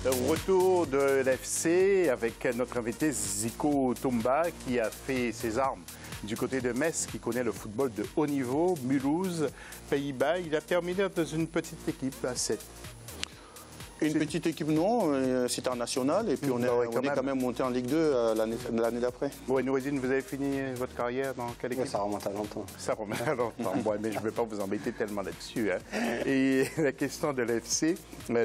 Retour de l'FC avec notre invité Zico Toumba qui a fait ses armes du côté de Metz, qui connaît le football de haut niveau, Mulhouse, Pays-Bas. Il a terminé dans une petite équipe à 7. Une petite équipe, non, c'était en national et puis on est quand même monté en Ligue 2 l'année d'après. Bon, Noureddine, vous avez fini votre carrière dans quelle équipe? Ça remonte à longtemps. Ça remonte à longtemps, bon, mais je ne vais pas vous embêter tellement là-dessus. Hein. Et la question de l'FC, la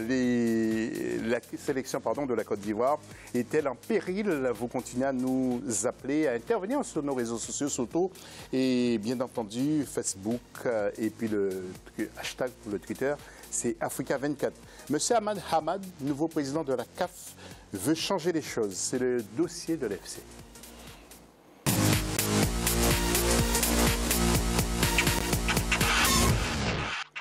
sélection de la Côte d'Ivoire est-elle en péril? Vous continuez à nous appeler, à intervenir sur nos réseaux sociaux, surtout, et bien entendu Facebook et puis le hashtag pour le Twitter. C'est Africa24. Monsieur Ahmad Hamad, nouveau président de la CAF, veut changer les choses. C'est le dossier de l'FC.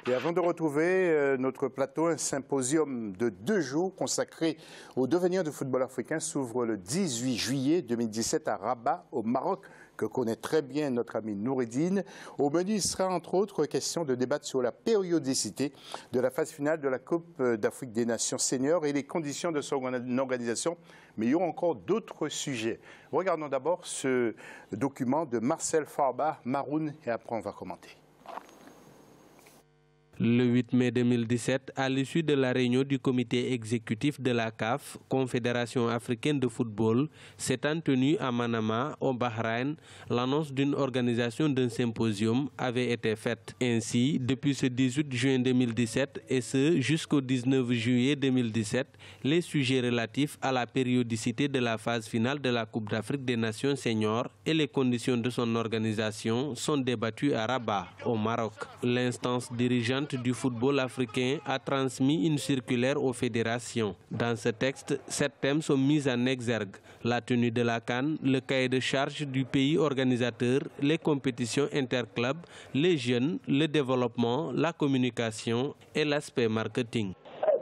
Et avant de retrouver notre plateau, un symposium de 2 jours consacré au devenir du football africain s'ouvre le 18 juillet 2017 à Rabat, au Maroc, que connaît très bien notre ami Noureddine. Au menu, il sera entre autres question de débattre sur la périodicité de la phase finale de la Coupe d'Afrique des Nations seniors et les conditions de son organisation. Mais il y aura encore d'autres sujets. Regardons d'abord ce document de Marcel Farba, Maroun, et après on va commenter. Le 8 mai 2017, à l'issue de la réunion du comité exécutif de la CAF, Confédération africaine de football, s'étant tenue à Manama, au Bahreïn, l'annonce d'une organisation d'un symposium avait été faite. Ainsi, depuis ce 18 juin 2017 et ce jusqu'au 19 juillet 2017, les sujets relatifs à la périodicité de la phase finale de la Coupe d'Afrique des Nations seniors et les conditions de son organisation sont débattus à Rabat, au Maroc. L'instance dirigeante du football africain a transmis une circulaire aux fédérations. Dans ce texte, 7 thèmes sont mis en exergue: la tenue de la CAN, le cahier de charge du pays organisateur, les compétitions interclubs, les jeunes, le développement, la communication et l'aspect marketing.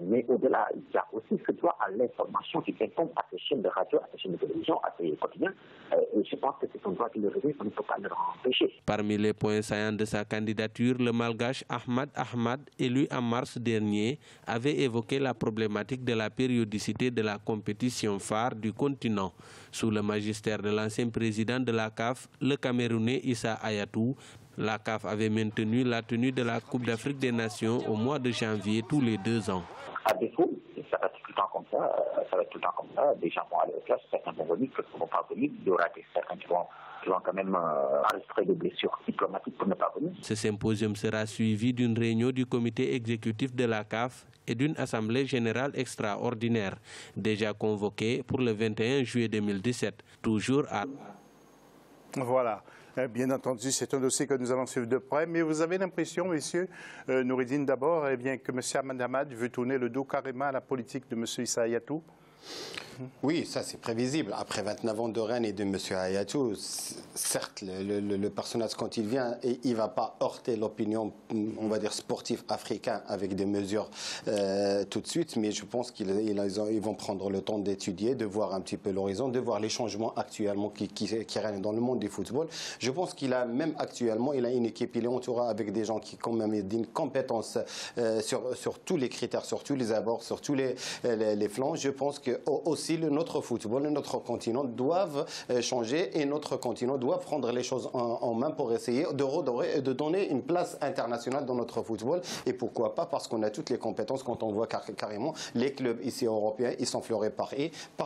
Mais au-delà, il y a aussi ce droit à l'information qui incombe à ces chaînes de radio, à ces chaînes de télévision, à ces quotidiens. Et je pense que c'est un droit qui le revient, on ne peut pas le empêcher. Parmi les points saillants de sa candidature, le malgache Ahmad Ahmad, élu en mars dernier, avait évoqué la problématique de la périodicité de la compétition phare du continent. Sous le magistère de l'ancien président de la CAF, le Camerounais Issa Hayatou, la CAF avait maintenu la tenue de la Coupe d'Afrique des Nations au mois de janvier tous les 2 ans. À défaut, ça va être tout le temps comme ça, des gens vont aller au classe, certains vont venir, d'autres ne vont pas venir, il y aura certains qui vont quand même enregistrer des blessures diplomatiques pour ne pas venir. Ce symposium sera suivi d'une réunion du comité exécutif de la CAF et d'une assemblée générale extraordinaire, déjà convoquée pour le 21 juillet 2017, toujours à... Voilà. Bien entendu, c'est un dossier que nous allons suivre de près. Mais vous avez l'impression, messieurs, Noureddine d'abord, que M. Ahmad Hamad veut tourner le dos carrément à la politique de M. Issa Hayatou? Oui, ça c'est prévisible. Après 29 ans de règne et de M. Hayatou, certes, le personnage quand il vient, il ne va pas heurter l'opinion, on va dire, sportive africaine avec des mesures tout de suite, mais je pense qu'ils vont prendre le temps d'étudier, de voir un petit peu l'horizon, de voir les changements actuellement qui règnent dans le monde du football. Je pense qu'il a même actuellement, il a une équipe, il est entouré avec des gens qui quand même d'une compétence sur tous les critères, sur tous les abords, sur tous les flancs. Je pense que aussi notre football et notre continent doivent changer et notre continent doit prendre les choses en main pour essayer de redorer et de donner une place internationale dans notre football. Et pourquoi pas, parce qu'on a toutes les compétences quand on voit carrément les clubs ici européens, ils sont fleurés par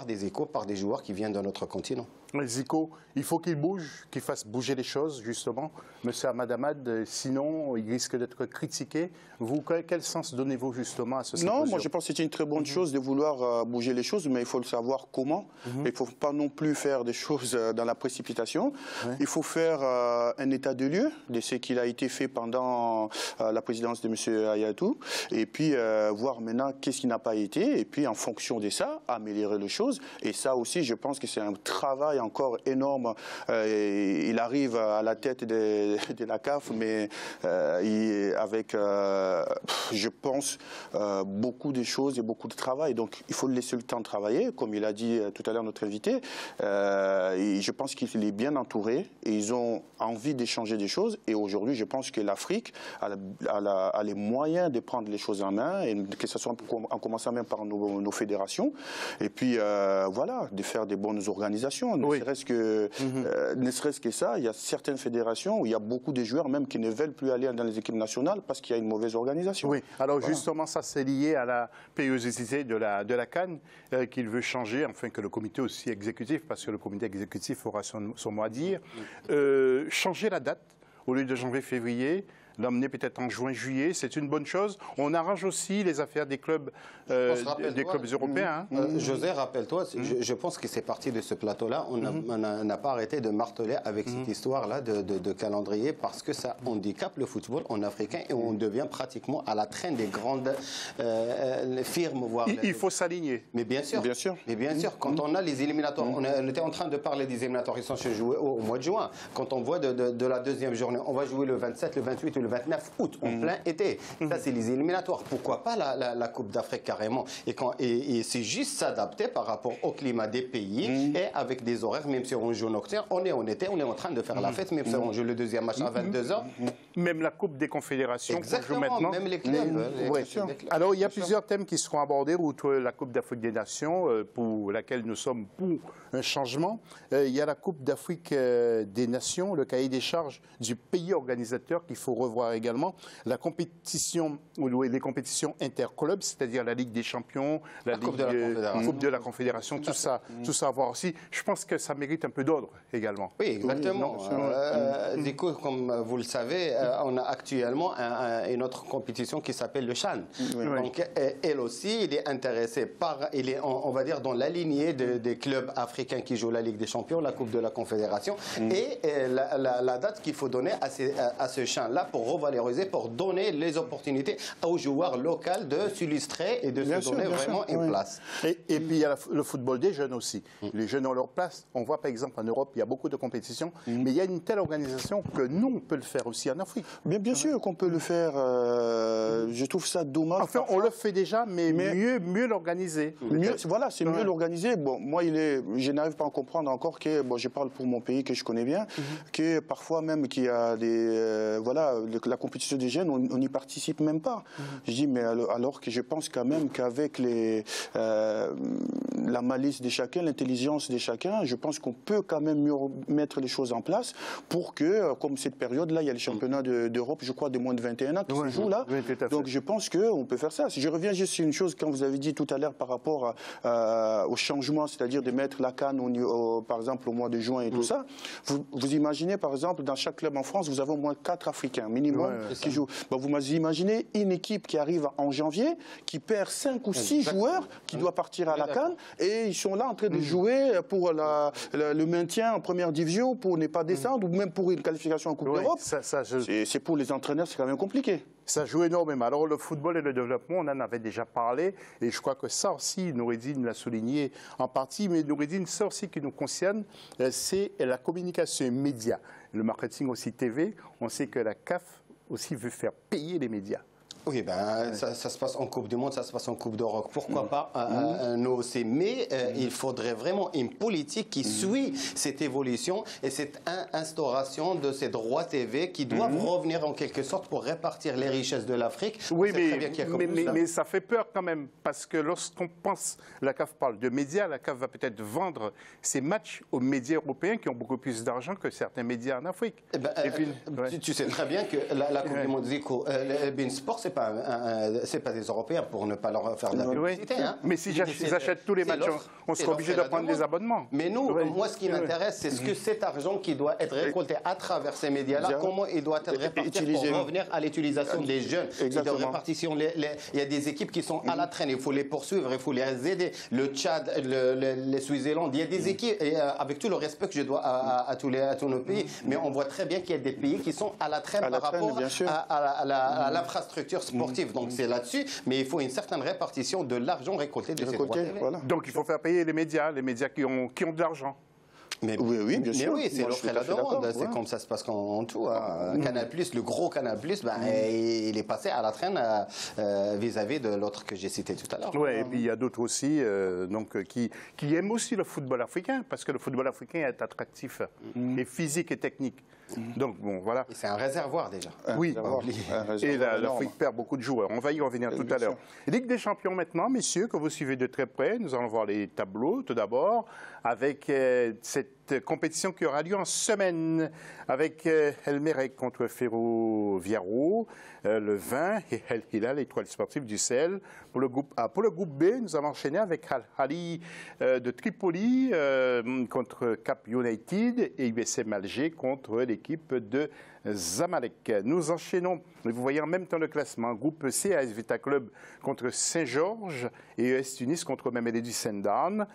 des échos, par des joueurs qui viennent de notre continent. Zico, il faut qu'il bouge, qu'il fasse bouger les choses, justement. Monsieur Ahmad Hamad, sinon, il risque d'être critiqué. Vous, quel sens donnez-vous justement à ce symposium? Non, moi je pense que c'est une très bonne chose de vouloir bouger les choses, mais il faut le savoir comment. Il ne faut pas non plus faire des choses dans la précipitation. Il faut faire un état de lieu de ce qu'il a été fait pendant la présidence de M. Hayatou, et puis voir maintenant qu'est-ce qui n'a pas été, et puis en fonction de ça, améliorer les choses. Et ça aussi, je pense que c'est un travail encore énorme. Il arrive à la tête de la CAF, mais avec, je pense, beaucoup de choses et beaucoup de travail. Donc, il faut laisser le temps de travailler, comme il a dit tout à l'heure notre invité. Et je pense qu'il est bien entouré et ils ont envie d'échanger des choses. Et aujourd'hui, je pense que l'Afrique a les moyens de prendre les choses en main, et que ce soit en commençant même par nos fédérations. Et puis, voilà, de faire des bonnes organisations. Ne serait-ce que ça, il y a certaines fédérations où il y a beaucoup de joueurs même qui ne veulent plus aller dans les équipes nationales parce qu'il y a une mauvaise organisation. Oui, alors justement, ça c'est lié à la périodicité de la CAN qu'il veut changer, enfin que le comité aussi exécutif, parce que le comité exécutif aura son mot à dire, changer la date au lieu de janvier-février, l'emmener peut-être en juin-juillet, c'est une bonne chose. On arrange aussi les affaires des clubs européens. José, rappelle-toi, je pense que c'est parti de ce plateau-là. On n'a pas arrêté de marteler avec cette histoire-là de calendrier parce que ça handicape le football en africain et on devient pratiquement à la traîne des grandes firmes. Voire il faut s'aligner. Mais bien sûr. Mais bien sûr, quand on a les éliminatoires, on était en train de parler des éliminatoires qui sont joués au mois de juin. Quand on voit de la deuxième journée, on va jouer le 27, le 28 ou le 29 août, en plein été. Ça, c'est les éliminatoires. Pourquoi pas la Coupe d'Afrique carrément? Et c'est juste s'adapter par rapport au climat des pays et avec des horaires, même si on joue nocturne, on est en été, on est en train de faire la fête, même si on joue le deuxième match à 22h. Même la Coupe des Confédérations. Exactement, même les clubs. Alors, il y a plusieurs thèmes qui seront abordés, outre la Coupe d'Afrique des Nations, pour laquelle nous sommes pour un changement. Il y a la Coupe d'Afrique des Nations, le cahier des charges du pays organisateur qu'il faut revoir également. La compétition, ou les compétitions interclubs, c'est-à-dire la Ligue des Champions, la Coupe de la Confédération, tout ça à voir aussi. Je pense que ça mérite un peu d'ordre également. Oui, exactement. Du coup, comme vous le savez, on a actuellement une autre compétition qui s'appelle le CHAN. Donc, elle aussi, il est intéressé par, on va dire, dans la lignée des clubs africains qui jouent la Ligue des Champions, la Coupe de la Confédération, et la date qu'il faut donner à ce CHAN-là pour revaloriser, pour donner les opportunités aux joueurs locaux de s'illustrer et de se donner vraiment une place. Et puis il y a le football des jeunes aussi. Les jeunes ont leur place. On voit par exemple en Europe, il y a beaucoup de compétitions, mais il y a une telle organisation que nous, on peut le faire aussi en Afrique. Mais bien sûr qu'on peut le faire. Je trouve ça dommage. Enfin, on le fait déjà, mais mieux l'organiser. Voilà, c'est mieux l'organiser. Bon, moi, je n'arrive pas à comprendre encore que, je parle pour mon pays que je connais bien, que parfois même qu'il y a la compétition des jeunes, on n'y participe même pas. Je dis, mais alors que je pense quand même qu'avec la malice de chacun, l'intelligence de chacun, je pense qu'on peut quand même mieux mettre les choses en place pour que, comme cette période-là, il y a les championnats d'Europe, je crois, de moins de 21 ans qui se jouent là. Oui, donc je pense qu'on peut faire ça. Si je reviens juste sur une chose, quand vous avez dit tout à l'heure par rapport au changement, c'est-à-dire de mettre la CAN, par exemple, au mois de juin et tout ça, vous imaginez, par exemple, dans chaque club en France, vous avez au moins 4 Africains minimum qui jouent. Vous imaginez une équipe qui arrive en janvier, qui perd 5 ou 6 joueurs, qui doit partir à la CAN, et ils sont là en train de jouer pour le maintien en première division, pour ne pas descendre, ou même pour une qualification en Coupe d'Europe. C'est pour les entraîneurs, c'est quand même compliqué. Ça joue énormément. Alors le football et le développement, on en avait déjà parlé, et je crois que ça aussi, Noureddine l'a souligné en partie, mais Noureddine, ça aussi qui nous concerne, c'est la communication média. Le marketing aussi TV, on sait que la CAF aussi veut faire payer les médias. Oui, ça se passe en Coupe du Monde, ça se passe en Coupe d'Europe. Pourquoi pas nous aussi? Mais il faudrait vraiment une politique qui suit cette évolution et cette instauration de ces droits TV qui doivent revenir en quelque sorte pour répartir les richesses de l'Afrique. Oui, mais ça fait peur quand même, parce que lorsqu'on pense, la CAF parle de médias, la CAF va peut-être vendre ses matchs aux médias européens qui ont beaucoup plus d'argent que certains médias en Afrique. Tu sais très bien que la Coupe du Monde Zico, Beansport, c'est pas des Européens pour ne pas leur faire de la publicité. Mais si j'achète tous les matchs, on sera obligé de prendre des abonnements. Mais nous, moi, ce qui m'intéresse, c'est ce que cet argent qui doit être récolté à travers ces médias-là, comment il doit être réparti pour revenir à l'utilisation des jeunes. Il y a des équipes qui sont à la traîne, il faut les poursuivre, il faut les aider. Le Tchad, les Swaziland, il y a des équipes, avec tout le respect que je dois à tous nos pays, mais on voit très bien qu'il y a des pays qui sont à la traîne par rapport à l'infrastructure sportive. Donc c'est là-dessus, mais il faut une certaine répartition de l'argent récolté de ces droits TV. Donc il faut faire payer les médias qui ont de l'argent. Mais, oui, bien sûr. Mais oui, c'est l'offre et la demande. C'est comme ça se passe en tout. Hein. Canal+, le gros Canal+, il est passé à la traîne vis-à-vis de l'autre que j'ai cité tout à l'heure. Oui, et puis il y a d'autres aussi qui aiment aussi le football africain, parce que le football africain est attractif et physique et technique. Donc, bon, voilà. C'est un réservoir déjà. Oui, et l'Afrique perd beaucoup de joueurs. On va y revenir tout à l'heure. Ligue des champions maintenant, messieurs, que vous suivez de très près. Nous allons voir les tableaux tout d'abord, avec cette compétition qui aura lieu en semaine, avec El Merreikh contre Ferroviaro, le 20, et El Hilal, l'étoile sportive du Sahel. Pour le groupe A. Pour le groupe B, nous allons enchaîner avec Al Ahly de Tripoli contre Cap United et USM Alger contre l'équipe de Zamalek. Nous enchaînons, vous voyez en même temps le classement, groupe C, AS Vita Club contre Saint-Georges et ES Tunis contre Mamelodi Sendane.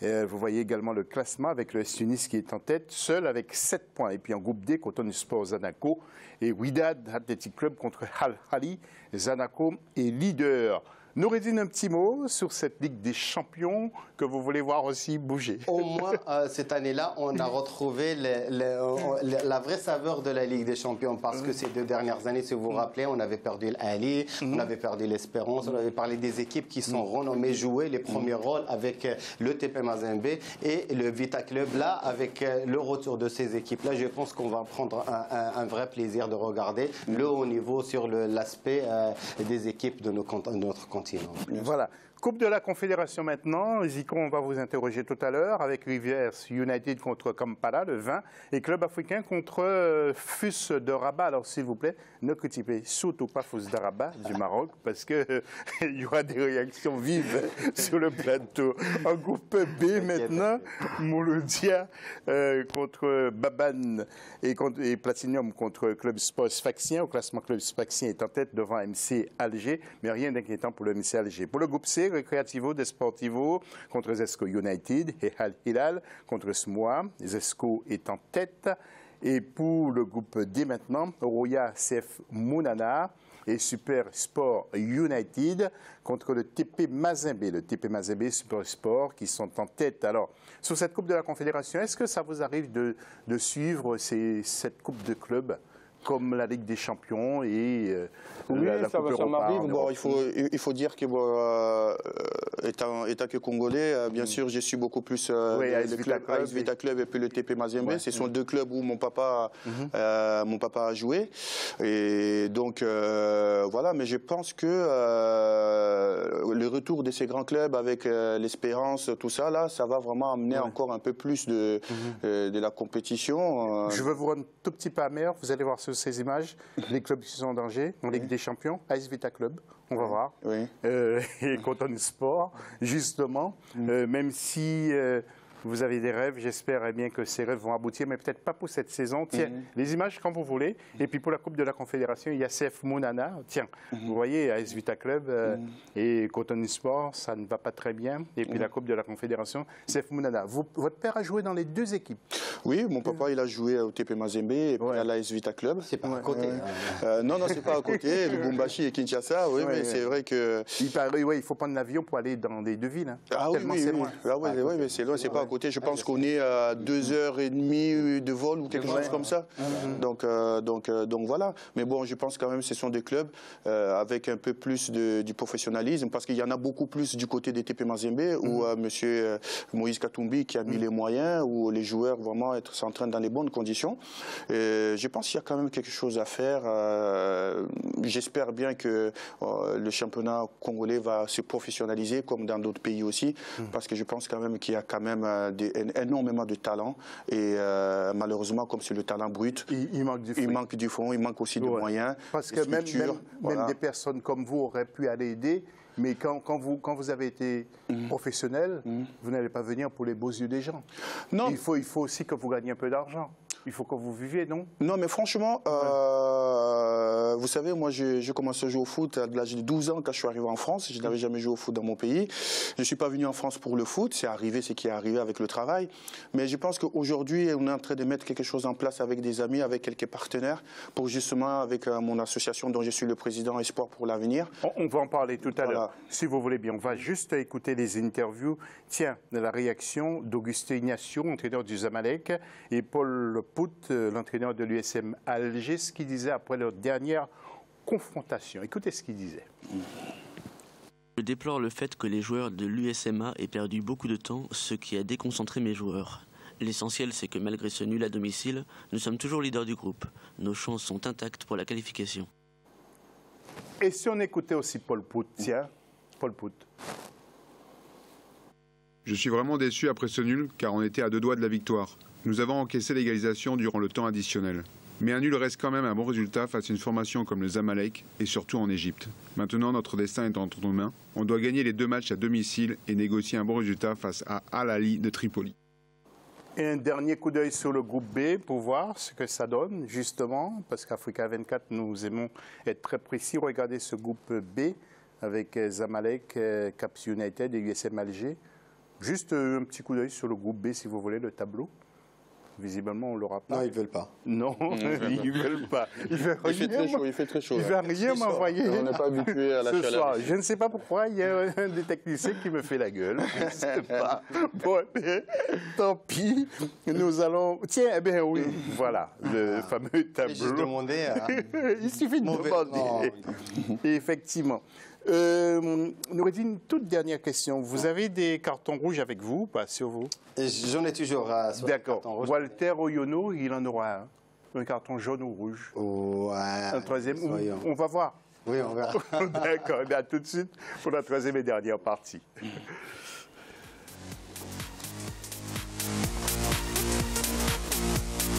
Vous voyez également le classement avec le ES Tunis qui est en tête, seul avec 7 points. Et puis en groupe D, Cotonou Sport Zanaco et Wydad Athletic Club contre Al Ahly. Zanaco est leader. Noureddine, un petit mot sur cette Ligue des champions que vous voulez voir aussi bouger. Au moins, cette année-là, on a retrouvé la vraie saveur de la Ligue des champions parce que ces 2 dernières années, si vous vous rappelez, on avait perdu l'Ali, on avait perdu l'Espérance, on avait parlé des équipes qui sont renommées jouer les premiers rôles avec le TP Mazembe et le Vita Club. Là, avec le retour de ces équipes-là, je pense qu'on va prendre un vrai plaisir de regarder le haut niveau sur l'aspect des équipes de notre continent. Voilà. Coupe de la Confédération maintenant. Zico, on va vous interroger tout à l'heure avec Rivers United contre Kampala, le 20, et Club africain contre FUS de Rabat. Alors, s'il vous plaît, ne critiquez surtout pas FUS de Rabat du Maroc, parce qu'il y aura des réactions vives sur le plateau. En groupe B maintenant, Mouloudia contre Baban et Platinum contre Club Sport Sfaxien. Au classement, Club Sfaxien est en tête devant MC Alger, mais rien d'inquiétant pour le MC Alger. Pour le groupe C, Recreativo de Sportivo contre Zesco United et Al Hilal contre Smoa. Zesco est en tête. Et pour le groupe D maintenant, Roya CF Mounana et Super Sport United contre le TP Mazembe. Le TP Mazembe et Super Sport qui sont en tête. Alors, sur cette Coupe de la Confédération, est-ce que ça vous arrive de suivre cette Coupe de club comme la Ligue des Champions et la Coupe Europa? Ça m'arrive. Bon, il faut dire que étant que Congolais, bien sûr, je suis beaucoup plus le club AS Vita Club et puis le TP Mazembe. Ce sont 2 clubs où mon papa a joué. Et donc, voilà, mais je pense que le retour de ces grands clubs avec l'Espérance, tout ça, là, ça va vraiment amener encore un peu plus de la compétition. Je veux vous rendre tout petit peu amer. Vous allez voir sur ces images les clubs qui sont en danger en Ligue des Champions. AS Vita Club, on va voir. Oui. Et Cotonou Sport, justement. Même si vous avez des rêves, j'espère bien que ces rêves vont aboutir, mais peut-être pas pour cette saison. Tiens, les images quand vous voulez. Et puis pour la Coupe de la Confédération, il y a CF Mounana. Tiens, vous voyez, AS Vita Club et Cotonou Sport, ça ne va pas très bien. Et puis la Coupe de la Confédération, CF Mounana. Votre père a joué dans les 2 équipes? Oui, mon papa, il a joué au TP Mazembe et puis à l'AS Vita Club. C'est pas à côté. Non, c'est pas à côté. Lubumbashi et Kinshasa, oui, mais c'est vrai que... Il faut prendre l'avion pour aller dans les 2 villes. Hein. Ah oui, c'est loin. Oui, mais c'est loin, c'est pas à côté. Je pense qu'on est à 2h30 de vol ou quelque chose comme ça. Donc voilà. Mais bon, je pense quand même que ce sont des clubs avec un peu plus du professionnalisme, parce qu'il y en a beaucoup plus du côté des TP Mazembe, où M. Moïse Katumbi qui a mis les moyens, où les joueurs vraiment s'entraînent dans les bonnes conditions. Je pense qu'il y a quand même quelque chose à faire. J'espère bien que le championnat congolais va se professionnaliser, comme dans d'autres pays aussi, parce que je pense quand même qu'il y a quand même énormément de talent. Et malheureusement, comme c'est le talent brut, il manque du fond. Il manque aussi de moyens. Parce que même des personnes comme vous auraient pu aller aider. Mais quand vous avez été professionnel, vous n'allez pas venir pour les beaux yeux des gens. Non. Il faut aussi que vous gagnez un peu d'argent. il faut que vous viviez, non? Non, mais franchement, vous savez, moi, j'ai commencé à jouer au foot à l'âge de 12 ans quand je suis arrivé en France. Je n'avais jamais joué au foot dans mon pays. Je ne suis pas venu en France pour le foot. C'est arrivé ce qui est arrivé avec le travail. Mais je pense qu'aujourd'hui, on est en train de mettre quelque chose en place avec des amis, avec quelques partenaires, pour justement, avec mon association dont je suis le président Espoir pour l'avenir. On va en parler tout à l'heure, si vous voulez bien. On va juste écouter les interviews. Tiens, la réaction d'Augustin Ignacio, entraîneur du Zamalek, et Paul Pout, l'entraîneur de l'USM Alger, ce qu'il disait après leur dernière confrontation. Écoutez ce qu'il disait. Je déplore le fait que les joueurs de l'USMA aient perdu beaucoup de temps, ce qui a déconcentré mes joueurs. L'essentiel, c'est que malgré ce nul à domicile, nous sommes toujours leaders du groupe. Nos chances sont intactes pour la qualification. Et si on écoutait aussi Paul Pout, tiens, Paul Pout. Je suis vraiment déçu après ce nul, car on était à 2 doigts de la victoire. Nous avons encaissé l'égalisation durant le temps additionnel. Mais un nul reste quand même un bon résultat face à une formation comme le Zamalek et surtout en Égypte. Maintenant, notre destin est entre nos mains. On doit gagner les 2 matchs à domicile et négocier un bon résultat face à Al Ahly de Tripoli. Et un dernier coup d'œil sur le groupe B pour voir ce que ça donne, justement, parce qu'Africa 24, nous aimons être très précis. Regardez ce groupe B avec Zamalek, Caps United et USM Alger. Juste un petit coup d'œil sur le groupe B, si vous voulez, le tableau. Visiblement, on ne l'aura pas. Non, ils ne veulent pas. Non, ils ne veulent pas. Il fait très chaud, il fait très chaud. Il ne va rien m'envoyer. On n'est pas habitué à la chaleur. Soir. Je ne sais pas pourquoi, il y a un des techniciens qui me fait la gueule. Je ne sais pas. Bon, tant pis. Nous allons... Tiens, eh bien oui, voilà, le fameux tableau. J'ai juste demandé Il suffit de demander. Effectivement. Noureddine, une toute dernière question. Vous avez des cartons rouges avec vous ou pas sur vous? J'en ai toujours. D'accord. Walter Oyono, il en aura un carton jaune ou rouge. Ouais, un troisième. On va voir. Oui, on verra. D'accord. À tout de suite pour la troisième et dernière partie.